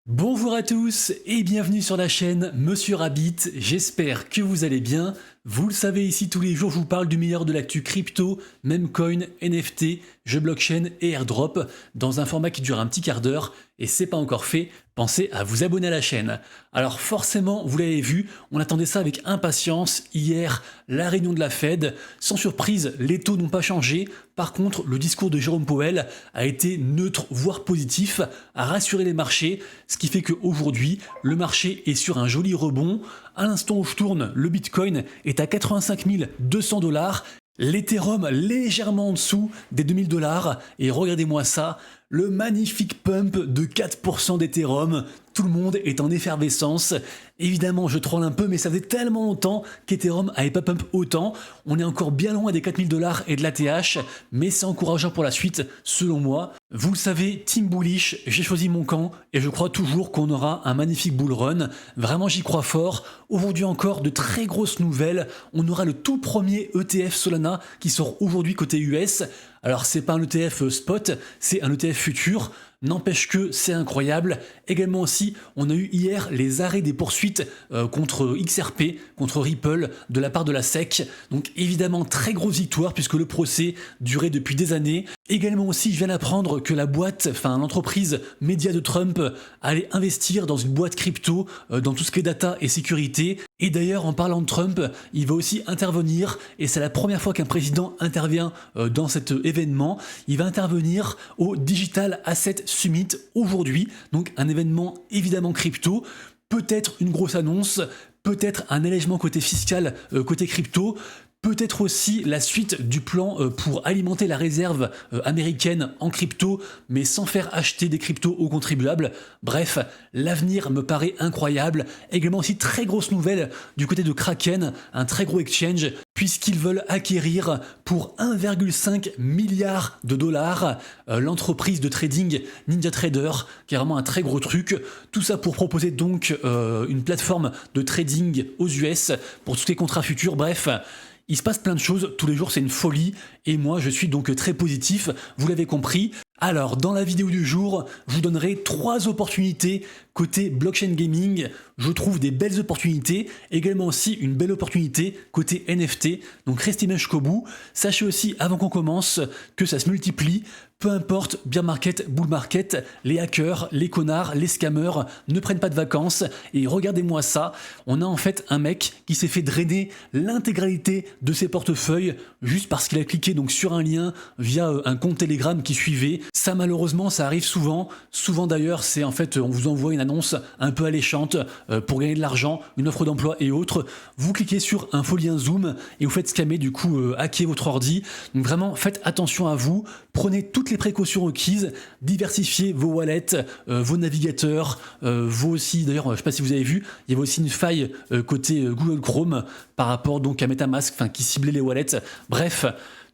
Bonjour à tous et bienvenue sur la chaîne Monsieur Rabbit, j'espère que vous allez bien. Vous le savez, ici tous les jours je vous parle du meilleur de l'actu crypto, memecoin, NFT, jeux blockchain et airdrop dans un format qui dure un petit quart d'heure et c'est pas encore fait, pensez à vous abonner à la chaîne. Alors forcément, vous l'avez vu, on attendait ça avec impatience. Hier, la réunion de la Fed, sans surprise, les taux n'ont pas changé. Par contre, le discours de Jérôme Powell a été neutre, voire positif, a rassuré les marchés, ce qui fait qu'aujourd'hui, le marché est sur un joli rebond. À l'instant où je tourne, le Bitcoin est à 85 200 $, l'Ethereum légèrement en dessous des 2000 $, et regardez-moi ça, le magnifique pump de 4% d'Ethereum. Tout le monde est en effervescence. Évidemment, je troll un peu, mais ça faisait tellement longtemps qu'Ethereum n'avait pas pump autant. On est encore bien loin des 4000 $ et de l'ATH, mais c'est encourageant pour la suite, selon moi. Vous le savez, team bullish, j'ai choisi mon camp et je crois toujours qu'on aura un magnifique bull run. Vraiment, j'y crois fort. Aujourd'hui encore, de très grosses nouvelles. On aura le tout premier ETF Solana qui sort aujourd'hui côté US. Alors, c'est pas un ETF spot, c'est un ETF futur. N'empêche que c'est incroyable. Également aussi, on a eu hier les arrêts des poursuites contre XRP, contre Ripple, de la part de la SEC. Donc évidemment, très grosse victoire puisque le procès durait depuis des années. Également aussi, je viens d'apprendre que l'entreprise média de Trump allait investir dans une boîte crypto, dans tout ce qui est data et sécurité. Et d'ailleurs, en parlant de Trump, il va aussi intervenir, et c'est la première fois qu'un président intervient dans cet événement. Il va intervenir au Digital Asset Summit aujourd'hui, donc un événement évidemment crypto, peut-être une grosse annonce, peut-être un allègement côté fiscal, côté crypto, peut-être aussi la suite du plan pour alimenter la réserve américaine en crypto, mais sans faire acheter des cryptos aux contribuables. Bref, l'avenir me paraît incroyable. Également aussi très grosse nouvelle du côté de Kraken, un très gros exchange, puisqu'ils veulent acquérir pour 1,5 milliard de dollars l'entreprise de trading NinjaTrader, qui est vraiment un très gros truc. Tout ça pour proposer donc une plateforme de trading aux US pour tous les contrats futurs. Bref, il se passe plein de choses, tous les jours c'est une folie, et moi je suis donc très positif, vous l'avez compris. Alors, dans la vidéo du jour, je vous donnerai 3 opportunités côté blockchain gaming. Je trouve des belles opportunités, également aussi une belle opportunité côté NFT, donc restez bien jusqu'au bout. Sachez aussi, avant qu'on commence, que ça se multiplie. Peu importe, bear market, bull market, les hackers, les connards, les scammers ne prennent pas de vacances. Et regardez-moi ça, on a en fait un mec qui s'est fait drainer l'intégralité de ses portefeuilles juste parce qu'il a cliqué donc sur un lien via un compte Telegram qui suivait. Ça malheureusement, ça arrive souvent. Souvent d'ailleurs, c'est en fait, on vous envoie une annonce un peu alléchante pour gagner de l'argent, une offre d'emploi et autres. Vous cliquez sur un faux lien Zoom et vous faites scammer, du coup, hacker votre ordi. Donc vraiment, faites attention à vous. Prenez toutes les précautions requises, diversifiez vos wallets, vos navigateurs, vous aussi, d'ailleurs, je ne sais pas si vous avez vu, il y avait aussi une faille côté Google Chrome par rapport donc à MetaMask, qui ciblait les wallets. Bref,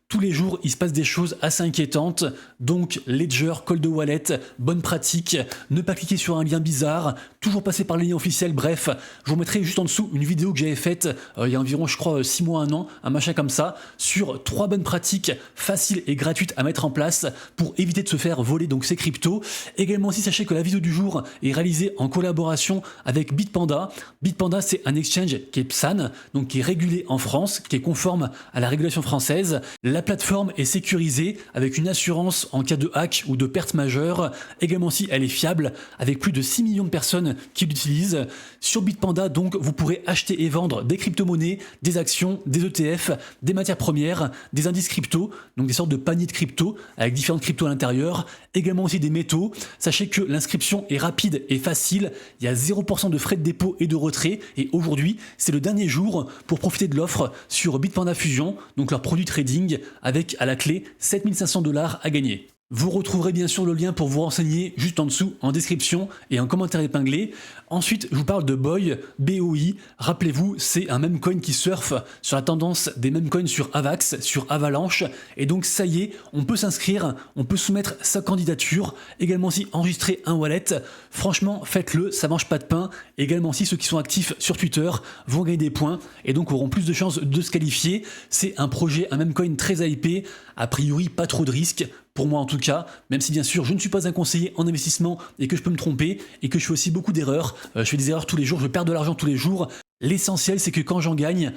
tous les jours, il se passe des choses assez inquiétantes, donc Ledger, Cold Wallet, bonne pratique, ne pas cliquer sur un lien bizarre, toujours passer par les liens officiels. Bref, je vous mettrai juste en dessous une vidéo que j'avais faite il y a environ, je crois, 6 mois, 1 an, un machin comme ça, sur 3 bonnes pratiques faciles et gratuites à mettre en place pour éviter de se faire voler donc ces cryptos. Également aussi, sachez que la vidéo du jour est réalisée en collaboration avec Bitpanda. Bitpanda, c'est un exchange qui est PSAN, donc qui est régulé en France, qui est conforme à la régulation française. La plateforme est sécurisée avec une assurance en cas de hack ou de perte majeure. Également aussi, elle est fiable avec plus de 6 millions de personnes qui l'utilisent. Sur Bitpanda, donc, vous pourrez acheter et vendre des crypto-monnaies, des actions, des ETF, des matières premières, des indices crypto, donc des sortes de paniers de crypto avec différentes cryptos à l'intérieur. Également aussi des métaux. Sachez que l'inscription est rapide et facile. Il y a 0% de frais de dépôt et de retrait. Et aujourd'hui, c'est le dernier jour pour profiter de l'offre sur Bitpanda Fusion, donc leur produit trading, avec à la clé 7500 $ à gagner. Vous retrouverez bien sûr le lien pour vous renseigner juste en dessous en description et en commentaire épinglé. Ensuite, je vous parle de Boy, BOI. Rappelez-vous, c'est un meme coin qui surfe sur la tendance des meme coins sur Avax, sur Avalanche. Et donc ça y est, on peut s'inscrire, on peut soumettre sa candidature, également aussi enregistrer un wallet. Franchement, faites-le, ça mange pas de pain. Également aussi, ceux qui sont actifs sur Twitter vont gagner des points et donc auront plus de chances de se qualifier. C'est un projet, un meme coin très hypé, a priori pas trop de risques. pour moi en tout cas, même si bien sûr je ne suis pas un conseiller en investissement et que je peux me tromper et que je fais aussi beaucoup d'erreurs. Je fais des erreurs tous les jours, je perds de l'argent tous les jours. L'essentiel, c'est que quand j'en gagne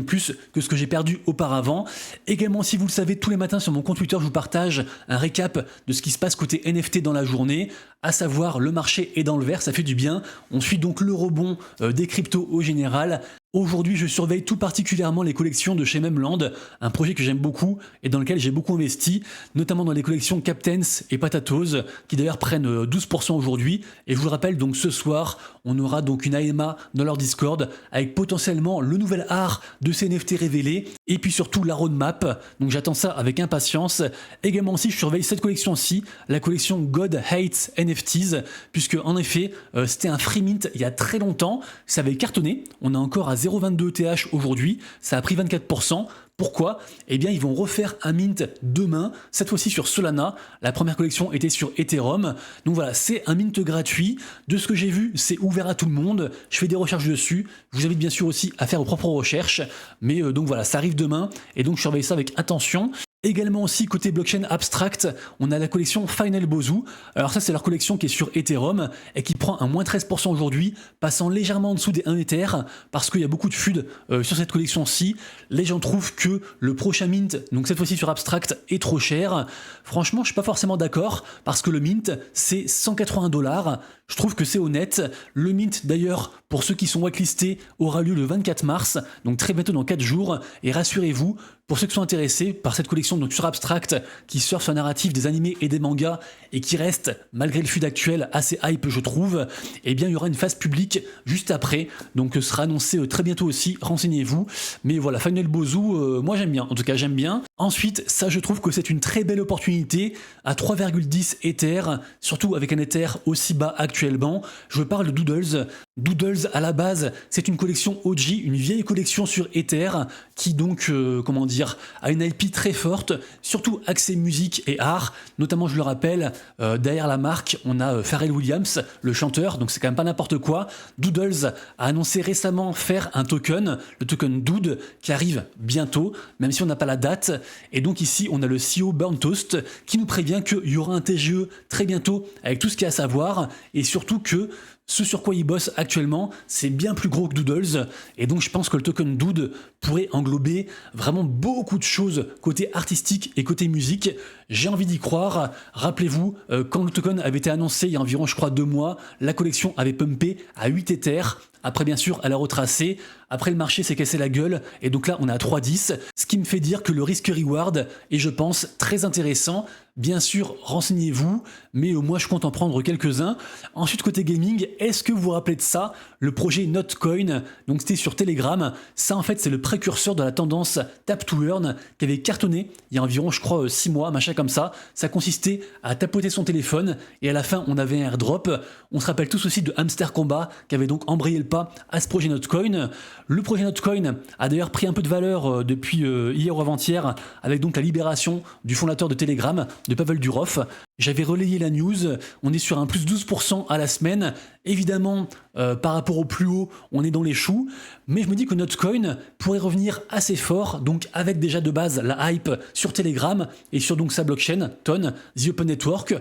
plus que ce que j'ai perdu auparavant. Également, si vous le savez, tous les matins sur mon compte Twitter, je vous partage un récap de ce qui se passe côté NFT dans la journée, à savoir le marché est dans le vert, ça fait du bien. On suit donc le rebond des cryptos au général. Aujourd'hui, je surveille tout particulièrement les collections de chez Memland, un projet que j'aime beaucoup et dans lequel j'ai beaucoup investi, notamment dans les collections Captains et Potatoes, qui d'ailleurs prennent 12% aujourd'hui. Et je vous le rappelle, donc ce soir, on aura donc une AMA dans leur Discord avec potentiellement le nouvel art de ces NFT révélés et puis surtout la roadmap. Donc j'attends ça avec impatience. Également aussi, je surveille cette collection-ci, la collection God Hates NFTs, puisque en effet, c'était un free mint il y a très longtemps, ça avait cartonné. On est encore à 0,22 ETH aujourd'hui, ça a pris 24%. Pourquoi? Eh bien, ils vont refaire un mint demain, cette fois-ci sur Solana. La première collection était sur Ethereum. Donc voilà, c'est un mint gratuit. De ce que j'ai vu, c'est ouvert à tout le monde. Je fais des recherches dessus. Je vous invite bien sûr aussi à faire vos propres recherches. Mais donc voilà, ça arrive demain. Et donc, je surveille ça avec attention. Également aussi côté blockchain abstract, on a la collection Final Bozu. Alors ça c'est leur collection qui est sur Ethereum et qui prend un moins 13% aujourd'hui, passant légèrement en dessous des 1 Ether parce qu'il y a beaucoup de FUD sur cette collection-ci. Les gens trouvent que le prochain mint, donc cette fois-ci sur abstract, est trop cher. Franchement je suis pas forcément d'accord parce que le mint c'est 180 $. Je trouve que c'est honnête. Le mint d'ailleurs pour ceux qui sont whitelistés aura lieu le 24 mars, donc très bientôt dans 4 jours. Et rassurez-vous, pour ceux qui sont intéressés par cette collection donc sur Abstract, qui surfe sur un narratif des animés et des mangas et qui reste, malgré le feed actuel, assez hype je trouve, eh bien il y aura une phase publique juste après, donc ce sera annoncé très bientôt aussi, renseignez-vous. Mais voilà, Final Bozu, moi j'aime bien, en tout cas j'aime bien. Ensuite, ça je trouve que c'est une très belle opportunité à 3,10 Ether, surtout avec un Ether aussi bas actuellement. Je parle de Doodles. Doodles à la base, c'est une collection OG, une vieille collection sur Ether qui donc, comment dire, a une IP très forte, surtout axée musique et art. Notamment, je le rappelle, derrière la marque, on a Pharrell Williams, le chanteur, donc c'est quand même pas n'importe quoi. Doodles a annoncé récemment faire un token, le token Dood, qui arrive bientôt, même si on n'a pas la date. Et donc ici, on a le CEO Burn Toast qui nous prévient qu'il y aura un TGE très bientôt avec tout ce qu'il y a à savoir et surtout que ce sur quoi ils bossent actuellement, c'est bien plus gros que Doodles, et donc je pense que le token Dood pourrait englober vraiment beaucoup de choses côté artistique et côté musique. J'ai envie d'y croire. Rappelez-vous, quand le token avait été annoncé il y a environ, je crois, 2 mois, la collection avait pumpé à 8 Ethers. Après, bien sûr, elle a retracé. Après, le marché s'est cassé la gueule. Et donc là, on est à 3,10. Ce qui me fait dire que le risque-reward est, je pense, très intéressant. Bien sûr, renseignez-vous. Mais moi, je compte en prendre quelques-uns. Ensuite, côté gaming, est-ce que vous vous rappelez de ça? Le projet Notcoin. Donc, c'était sur Telegram. Ça, en fait, c'est le précurseur de la tendance Tap to Earn qui avait cartonné il y a environ, je crois, 6 mois, machin comme ça. Ça consistait à tapoter son téléphone. Et à la fin, on avait un airdrop. On se rappelle tous aussi de Hamster Combat qui avait donc embrayé le pas à ce projet Notcoin. Le projet Notcoin a d'ailleurs pris un peu de valeur depuis hier ou avant-hier avec donc la libération du fondateur de Telegram, de Pavel Durov. J'avais relayé la news, on est sur un plus 12% à la semaine. Évidemment, par rapport au plus haut, on est dans les choux, mais je me dis que Notcoin pourrait revenir assez fort, donc avec déjà de base la hype sur Telegram et sur donc sa blockchain, Ton, The Open Network.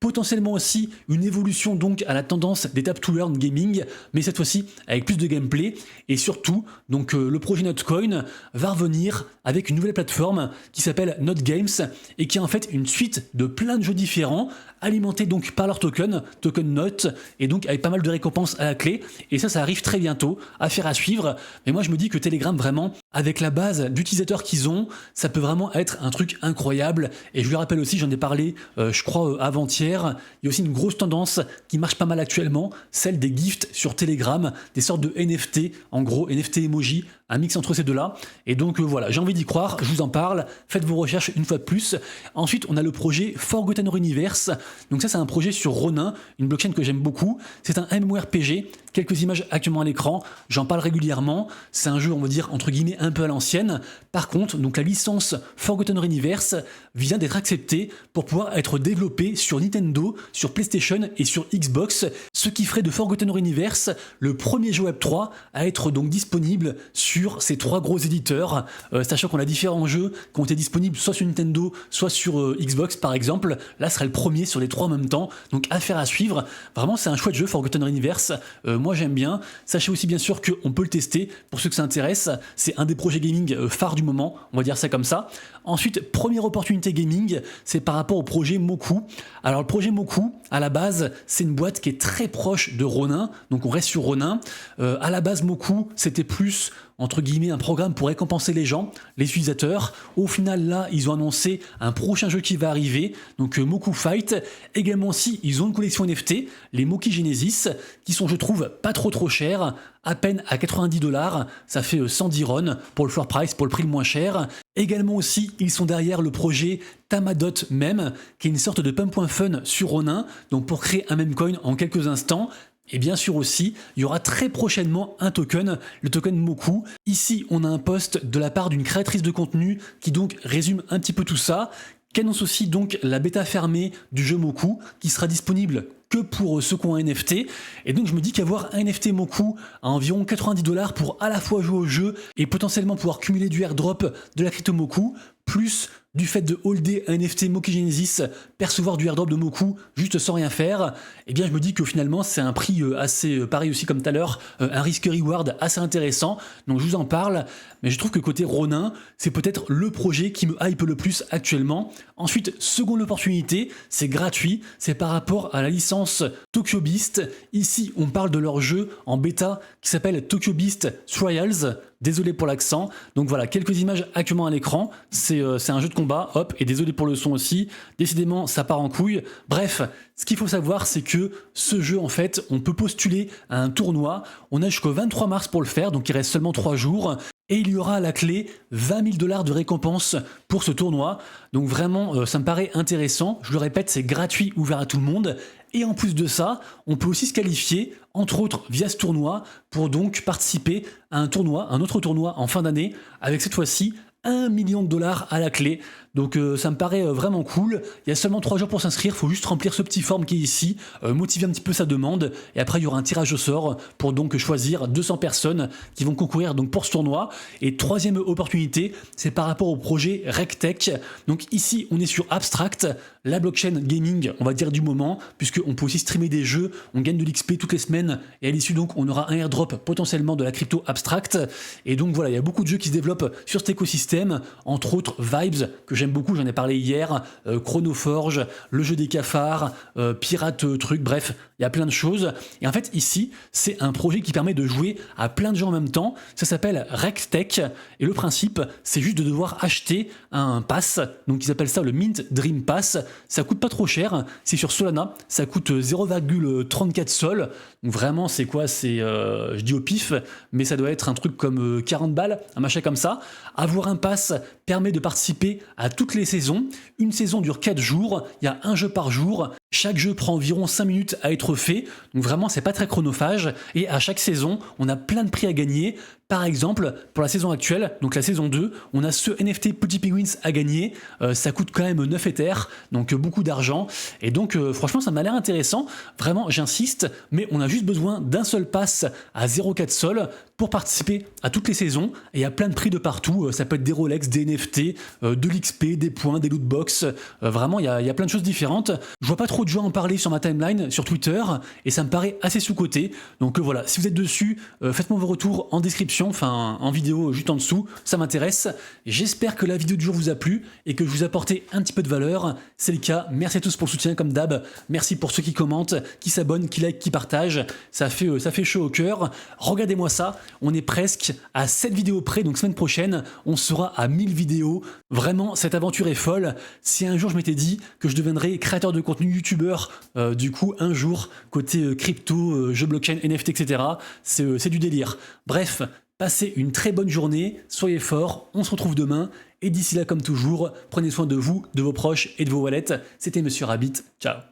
Potentiellement aussi une évolution donc à la tendance des Tap to Earn gaming, mais cette fois-ci avec plus de gameplay. Et surtout, donc le projet Notcoin va revenir avec une nouvelle plateforme qui s'appelle NotGames et qui est en fait une suite de plein de jeux différents alimentés donc par leur token Note, et donc avec pas mal de récompenses à la clé. Et ça arrive très bientôt, affaire à suivre. Mais moi je me dis que Telegram vraiment, avec la base d'utilisateurs qu'ils ont, ça peut vraiment être un truc incroyable. Et je lui rappelle aussi, j'en ai parlé je crois avant-hier, il y a aussi une grosse tendance qui marche pas mal actuellement, celle des gifts sur Telegram, des sortes de NFT, en gros NFT emoji, un mix entre ces deux-là. Et donc voilà, j'ai envie d'y croire, je vous en parle, faites vos recherches une fois de plus. Ensuite, on a le projet Forgotten Universe. Donc ça, c'est un projet sur Ronin, une blockchain que j'aime beaucoup. C'est un MMORPG quelques images actuellement à l'écran, j'en parle régulièrement, c'est un jeu on va dire entre guillemets un peu à l'ancienne. Par contre, donc la licence Forgotten Universe vient d'être acceptée pour pouvoir être développée sur Nintendo, sur PlayStation et sur Xbox, ce qui ferait de Forgotten Universe le premier jeu Web3 à être donc disponible sur ces trois gros éditeurs, sachant qu'on a différents jeux qui ont été disponibles soit sur Nintendo, soit sur Xbox par exemple. Là, ce serait le premier sur les trois en même temps, donc affaire à suivre. Vraiment, c'est un chouette jeu, Forgotten Universe. Moi, j'aime bien. Sachez aussi bien sûr qu'on peut le tester pour ceux que ça intéresse. C'est un des projets gaming phares du moment, on va dire ça comme ça. Ensuite, première opportunité gaming, c'est par rapport au projet Moku. Alors le projet Moku, à la base, c'est une boîte qui est très proche de Ronin, donc on reste sur Ronin. À la base, Moku, c'était plus entre guillemets un programme pour récompenser les gens, les utilisateurs. Au final là, ils ont annoncé un prochain jeu qui va arriver, donc Moku Fight. Également aussi, ils ont une collection NFT, les Moki Genesis, qui sont je trouve pas trop chers, à peine à 90$, ça fait 110 RON pour le floor price, pour le prix le moins cher. Également aussi, ils sont derrière le projet Tamadot Meme, qui est une sorte de pump.fun sur Ronin, donc pour créer un meme coin en quelques instants. Et bien sûr aussi, il y aura très prochainement un token, le token Moku. Ici, on a un post de la part d'une créatrice de contenu qui donc résume un petit peu tout ça, qui annonce aussi donc la bêta fermée du jeu Moku, qui sera disponible que pour ceux qui ont un NFT. Et donc je me dis qu'avoir un NFT Moku à environ 90$ pour à la fois jouer au jeu et potentiellement pouvoir cumuler du airdrop de la crypto Moku, plus du fait de holder un NFT Moki Genesis, percevoir du airdrop de Moku juste sans rien faire, et bien je me dis que finalement c'est un prix assez pareil aussi comme tout à l'heure, un risk-reward assez intéressant, donc je vous en parle, mais je trouve que côté Ronin, c'est peut-être le projet qui me hype le plus actuellement. Ensuite, seconde opportunité, c'est gratuit, c'est par rapport à la licence Tokyo Beast. Ici, on parle de leur jeu en bêta qui s'appelle Tokyo Beast Trials. Désolé pour l'accent. Donc voilà, quelques images actuellement à l'écran. C'est un jeu de combat, hop, et désolé pour le son aussi. Décidément, ça part en couille. Bref, ce qu'il faut savoir, c'est que ce jeu, en fait, on peut postuler à un tournoi. On a jusqu'au 23 mars pour le faire, donc il reste seulement 3 jours. Et il y aura à la clé 20 000$ de récompense pour ce tournoi. Donc vraiment, ça me paraît intéressant. Je le répète, c'est gratuit, ouvert à tout le monde. Et en plus de ça, on peut aussi se qualifier, entre autres via ce tournoi, pour donc participer à un tournoi, un autre tournoi en fin d'année, avec cette fois-ci 1 million de $ à la clé. Donc ça me paraît vraiment cool. Il y a seulement 3 jours pour s'inscrire, il faut juste remplir ce petit forme qui est ici, motiver un petit peu sa demande, et après il y aura un tirage au sort pour donc choisir 200 personnes qui vont concourir donc pour ce tournoi. Et troisième opportunité, c'est par rapport au projet RecTech. Donc ici on est sur Abstract, la blockchain gaming on va dire du moment, puisqu'on peut aussi streamer des jeux, on gagne de l'XP toutes les semaines, et à l'issue donc on aura un airdrop potentiellement de la crypto Abstract. Et donc voilà, il y a beaucoup de jeux qui se développent sur cet écosystème, entre autres Vibes, que j'aime beaucoup, j'en ai parlé hier, Chronoforge, le jeu des cafards, Pirate truc, bref, il y a plein de choses. Et en fait ici, c'est un projet qui permet de jouer à plein de jeux en même temps, ça s'appelle RecTech, et le principe, c'est juste de devoir acheter un pass, donc ils appellent ça le Mint Dream Pass, ça coûte pas trop cher, c'est sur Solana, ça coûte 0,34 Sol, donc vraiment c'est quoi, c'est, je dis au pif, mais ça doit être un truc comme 40 balles, un machin comme ça. Avoir un pass permet de participer à toutes les saisons. Une saison dure 4 jours, il y a un jeu par jour. Chaque jeu prend environ 5 minutes à être fait, donc vraiment c'est pas très chronophage, et à chaque saison on a plein de prix à gagner. Par exemple, pour la saison actuelle, donc la saison 2, on a ce NFT Petit Penguins à gagner, ça coûte quand même 9 Ethers, donc beaucoup d'argent, et donc franchement ça m'a l'air intéressant, vraiment j'insiste, mais on a juste besoin d'un seul pass à 0,4 Sol pour participer à toutes les saisons, et il y a plein de prix de partout, ça peut être des Rolex, des NFT, de l'XP, des points, des lootbox, vraiment il y a plein de choses différentes. Je vois pas trop de gens en parler sur ma timeline, sur Twitter, et ça me paraît assez sous-coté, donc voilà, si vous êtes dessus, faites-moi vos retours en description, enfin en vidéo juste en dessous, ça m'intéresse. J'espère que la vidéo du jour vous a plu et que je vous ai apporté un petit peu de valeur. C'est le cas, merci à tous pour le soutien comme d'hab, merci pour ceux qui commentent, qui s'abonnent, qui like, qui partagent, ça fait chaud au cœur. Regardez-moi ça, on est presque à 7 vidéos près, donc semaine prochaine on sera à 1000 vidéos. Vraiment cette aventure est folle. Si un jour je m'étais dit que je deviendrais créateur de contenu, youtubeur, du coup un jour côté crypto, jeux blockchain, NFT, etc., c'est du délire. Bref, passez une très bonne journée, soyez forts, on se retrouve demain, et d'ici là comme toujours, prenez soin de vous, de vos proches et de vos wallets. C'était Monsieur Rabbit, ciao.